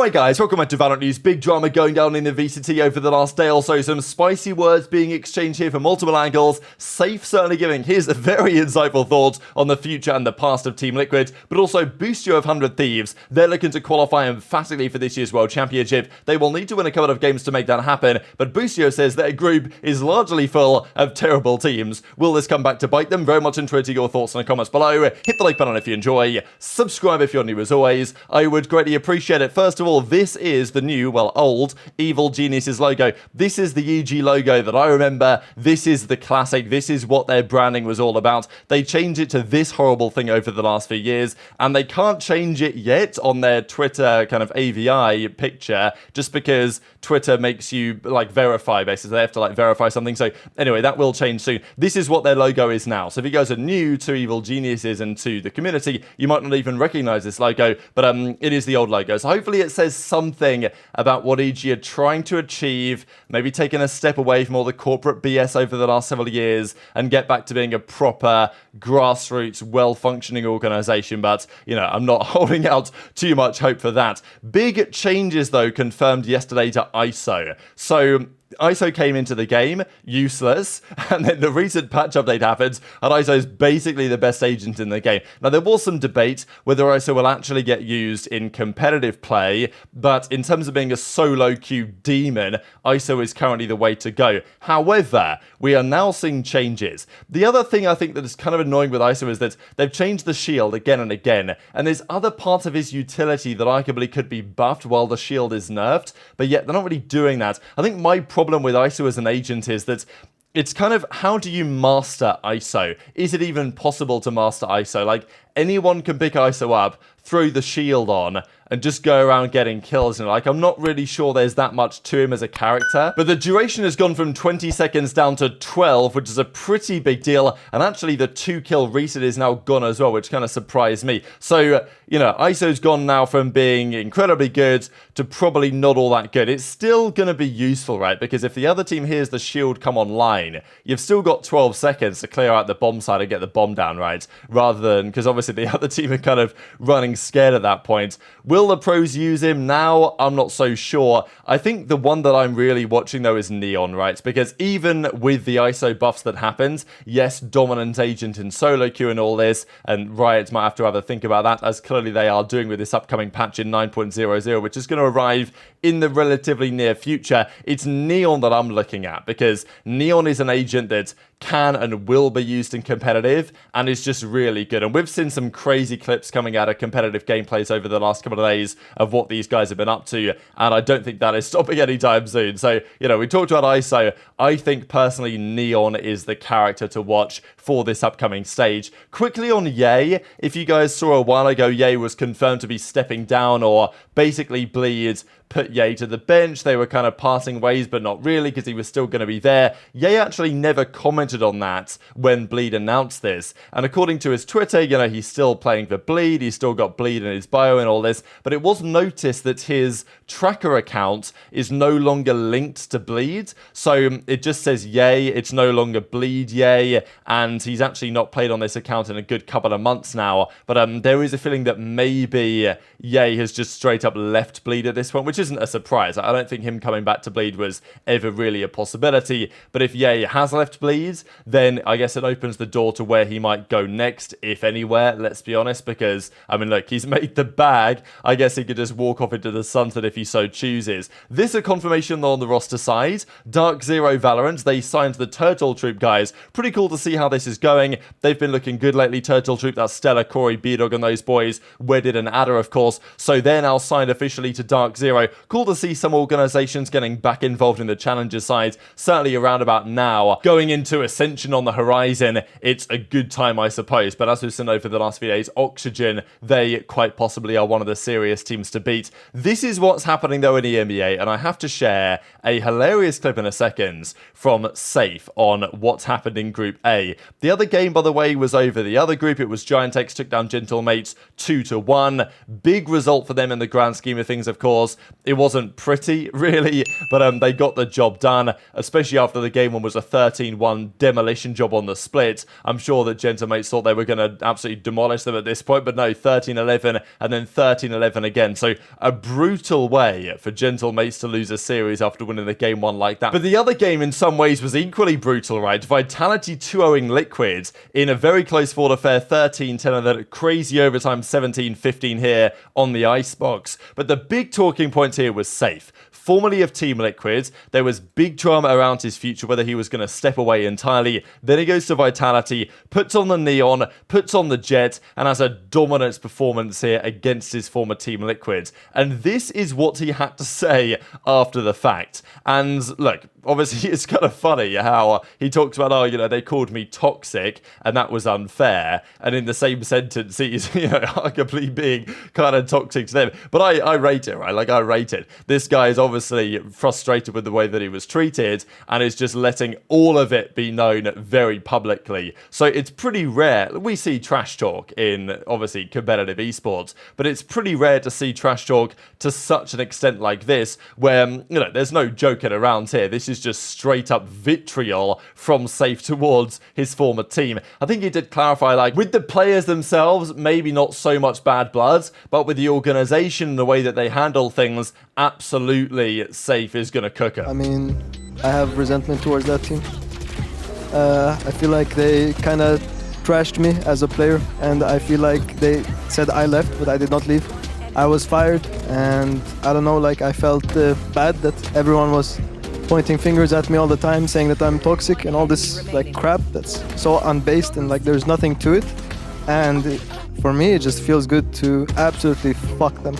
Alright guys, welcome back to VALORANT News. Big drama going down in the VCT over the last day or so. Some spicy words being exchanged here from multiple angles. Sayf certainly giving his very insightful thoughts on the future and the past of Team Liquid. But also Boostio of 100 Thieves. They're looking to qualify emphatically for this year's World Championship. They will need to win a couple of games to make that happen. But Boostio says their group is largely full of terrible teams. Will this come back to bite them? Very much interested in your thoughts in the comments below. Hit the like button if you enjoy. Subscribe if you're new as always. I would greatly appreciate it. First of all, this is the new, well, old Evil Geniuses logo. This is the EG logo that I remember. This is the classic. This is what their branding was all about. They changed it to this horrible thing over the last few years, and they can't change it yet on their Twitter kind of AVI picture, just because Twitter makes you, like, verify, basically. They have to, like, verify something. So, anyway, that will change soon. This is what their logo is now. So, if you guys are new to Evil Geniuses and to the community, you might not even recognize this logo, but it is the old logo. So, hopefully it says something about what EG are trying to achieve, maybe taking a step away from all the corporate BS over the last several years and get back to being a proper grassroots, well-functioning organization. But, you know, I'm not holding out too much hope for that. Big changes, though, confirmed yesterday to ISO. So ISO came into the game useless, and then the recent patch update happens, and ISO is basically the best agent in the game. Now, there was some debate whether ISO will actually get used in competitive play, but in terms of being a solo queue demon, ISO is currently the way to go. However, we are now seeing changes. The other thing I think that is kind of annoying with ISO is that they've changed the shield again and again, and there's other parts of his utility that arguably could be buffed while the shield is nerfed, but yet they're not really doing that. I think my problem with ISO as an agent is that it's kind of, how do you master ISO? Is it even possible to master ISO? Like, anyone can pick ISO up, throw the shield on, and just go around getting kills. And like, I'm not really sure there's that much to him as a character. But the duration has gone from 20 seconds down to 12, which is a pretty big deal. And actually, the 2-kill reset is now gone as well, which kind of surprised me. So, you know, ISO's gone now from being incredibly good to probably not all that good. It's still going to be useful, right? Because if the other team hears the shield come online, you've still got 12 seconds to clear out the bomb side and get the bomb down, right? Rather than, because obviously the other team are kind of running scared at that point. Will the pros use him now? I'm not so sure. I think the one that I'm really watching, though, is Neon, right? Because even with the ISO buffs that happened, yes, dominant agent in solo queue and all this, and Riot might have to have a think about that, as clearly they are doing with this upcoming patch in 9.00, which is going to arrive in the relatively near future. It's Neon that I'm looking at, because Neon is an agent that can and will be used in competitive, and is just really good. And we've seen some crazy clips coming out of competitive gameplays over the last couple of days of what these guys have been up to, and I don't think that is stopping anytime soon. So, you know, we talked about ISO. I think personally Neon is the character to watch for this upcoming stage. Quickly on Ye, if you guys saw a while ago, Ye was confirmed to be stepping down, or basically Bleed put Ye to the bench. They were kind of parting ways, but not really, because he was still going to be there. Ye actually never commented on that when Bleed announced this. And according to his Twitter, you know, he's still playing for Bleed. He's still got Bleed in his bio and all this. But it was noticed that his tracker account is no longer linked to Bleed. So it just says Ye. It's no longer Bleed Ye. And he's actually not played on this account in a good couple of months now. But there is a feeling that maybe Ye has just straight up left Bleed at this point, which isn't a surprise. I don't think him coming back to Bleed was ever really a possibility. But if Ye has left Bleed, then I guess it opens the door to where he might go next, if anywhere, let's be honest. Because, I mean, look, he's made the bag. I guess he could just walk off into the sunset if he so chooses. This a confirmation on the roster side. Dark Zero Valorant, they signed the Turtle Troop guys. Pretty cool to see how this is going. They've been looking good lately. Turtle Troop, that's Stella, Corey, B-Dog and those boys. Wedded and Adder, of course. So they're now signed officially to Dark Zero. Cool to see some organizations getting back involved in the challenger side, certainly around about now. Going into Ascension on the horizon, it's a good time, I suppose. But as we've seen over the last few days, Oxygen, they quite possibly are one of the serious teams to beat. This is what's happening, though, in EMEA, and I have to share a hilarious clip in a second from Sayf on what's happened in Group A. The other game, by the way, was over. The other group, it was Giant X took down Gentlemates 2-1. Big result for them in the grand scheme of things, of course. It wasn't pretty, really, but they got the job done, especially after the game one was a 13-1 demolition job on the split. I'm sure that Gentlemates thought they were going to absolutely demolish them at this point, but no, 13-11 and then 13-11 again. So a brutal way for Gentlemates to lose a series after winning the game one like that. But the other game in some ways was equally brutal, right? Vitality 2-0ing Liquid in a very close fought affair, 13-10, and then a crazy overtime 17-15 here on the Icebox. But the big talking point here was Sayf. Formerly of Team Liquid, there was big drama around his future, whether he was going to step away entirely. Then he goes to Vitality, puts on the Neon, puts on the Jet, and has a dominant performance here against his former Team Liquid. And this is what he had to say after the fact. And look, obviously it's kind of funny how he talks about, oh, you know, they called me toxic and that was unfair. And in the same sentence, he's, you know, arguably being kind of toxic to them. But I rate it, right? Like, I rate it. This guy is obviously frustrated with the way that he was treated and is just letting all of it be known very publicly. So it's pretty rare. We see trash talk in, obviously, competitive esports, but it's pretty rare to see trash talk to such an extent like this, where, you know, there's no joking around here. This is just straight up vitriol from Sayf towards his former team. I think he did clarify, like, with the players themselves, maybe not so much bad blood, but with the organization and the way that they handle things, absolutely Sayf is going to cook it. I mean, I have resentment towards that team. I feel like they kind of trashed me as a player, and I feel like they said I left, but I did not leave. I was fired, and I don't know, like, I felt bad that everyone was pointing fingers at me all the time, saying that I'm toxic and all this like crap that's so unbased and like there's nothing to it. And for me, it just feels good to absolutely fuck them.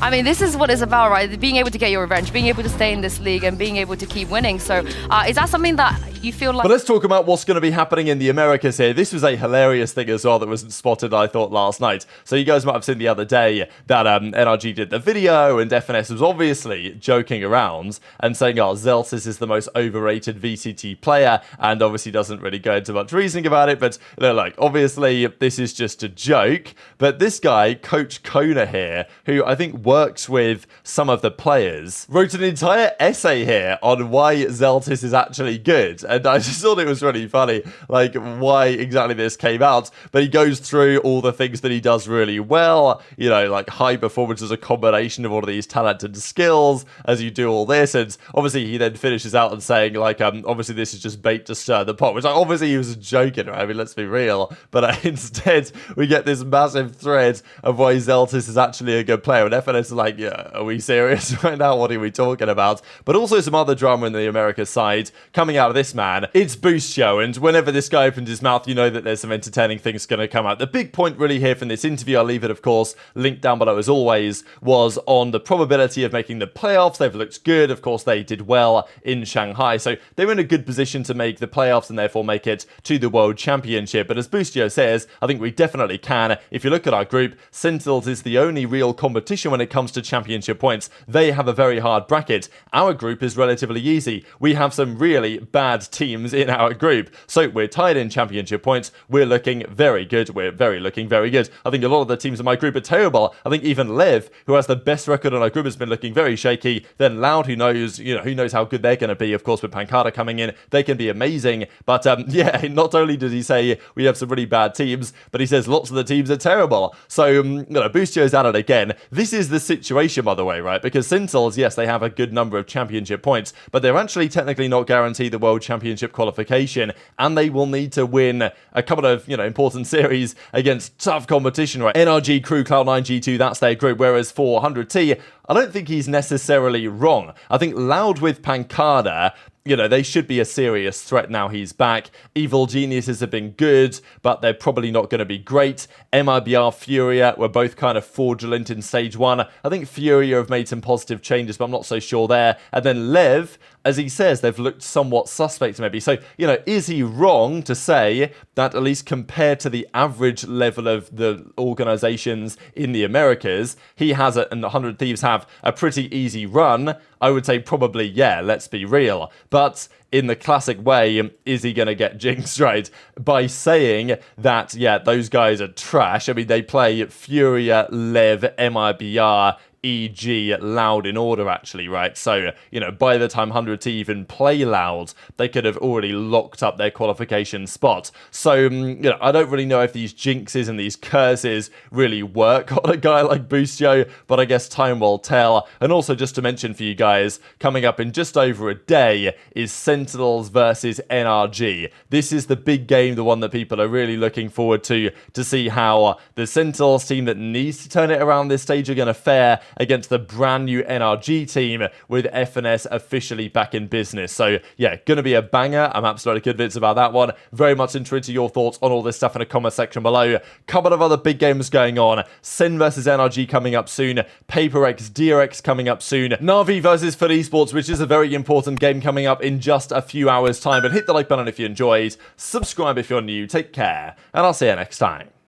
I mean, this is what it's about, right? Being able to get your revenge, being able to stay in this league and being able to keep winning. So is that something that you feel like... But let's talk about what's going to be happening in the Americas here. This was a hilarious thing as well that wasn't spotted, I thought, last night. So you guys might have seen the other day that NRG did the video and FNS was obviously joking around and saying, oh, Zeltis is the most overrated VCT player, and obviously doesn't really go into much reasoning about it. But like, obviously, this is just a joke. But this guy, Coach Kona here, who I think works with some of the players, wrote an entire essay here on why Zeltis is actually good. And I just thought it was really funny, like, why exactly this came out. But he goes through all the things that he does really well, you know, like high performance as a combination of all of these talented skills as you do all this. And obviously he then finishes out and saying, like, obviously this is just bait to stir the pot, which like, obviously he was joking, right? I mean, let's be real. But instead we get this massive thread of why Zeltis is actually a good player. And FNS is like, yeah, are we serious right now? What are we talking about? But also some other drama in the America side coming out of this man. It's Boostio, and whenever this guy opens his mouth, you know that there's some entertaining things going to come out. The big point really here from this interview, I'll leave it, of course, linked down below as always, was on the probability of making the playoffs. They've looked good. Of course, they did well in Shanghai, so they were in a good position to make the playoffs and therefore make it to the World Championship. But as Boostio says, I think we definitely can. If you look at our group, Sentinels is the only real competition when it comes to championship points. They have a very hard bracket. Our group is relatively easy. We have some really bad teams in our group, so we're tied in championship points. We're looking very good. We're looking very good. I think a lot of the teams in my group are terrible. I think even Lev, who has the best record on our group, has been looking very shaky. Then Loud, who knows, you know, who knows how good they're going to be. Of course, with Pancada coming in, they can be amazing. But yeah, not only does he say we have some really bad teams, but he says lots of the teams are terrible. So you know, Boostio's at it again. This is the situation, by the way, right? Because Sentinels, yes, they have a good number of championship points, but they're actually technically not guaranteed the World Championship qualification, and they will need to win a couple of, you know, important series against tough competition, right? NRG, Crew, Cloud9, G2, that's their group, whereas for 100T, I don't think he's necessarily wrong. I think Loud with Pancada, you know, they should be a serious threat now he's back. Evil Geniuses have been good, but they're probably not going to be great. MIBR, Furia were both kind of fraudulent in stage one. I think Furia have made some positive changes, but I'm not so sure there. And then Lev, as he says, they've looked somewhat suspect maybe. So, you know, is he wrong to say that at least compared to the average level of the organizations in the Americas, he has and 100 Thieves have a pretty easy run? I would say probably, yeah, let's be real. But in the classic way, is he going to get jinxed, right? By saying that, yeah, those guys are trash. I mean, they play Furia, Lev, MIBR, EG, Loud in order, actually, right? So, you know, by the time 100T even play Loud, they could have already locked up their qualification spot. So, you know, I don't really know if these jinxes and these curses really work on a guy like Boostio, but I guess time will tell. And also, just to mention for you guys, coming up in just over a day is Sentinels versus NRG. This is the big game, the one that people are really looking forward to see how the Sentinels team that needs to turn it around this stage are going to fare against the brand new NRG team with FNS officially back in business. So yeah, going to be a banger. I'm absolutely convinced about that one. Very much interested in your thoughts on all this stuff in the comment section below. Couple of other big games going on. Sen versus NRG coming up soon. PaperX, DRX coming up soon. Na'Vi versus Full Esports, which is a very important game coming up in just a few hours time. But hit the like button if you enjoyed. Subscribe if you're new. Take care. And I'll see you next time.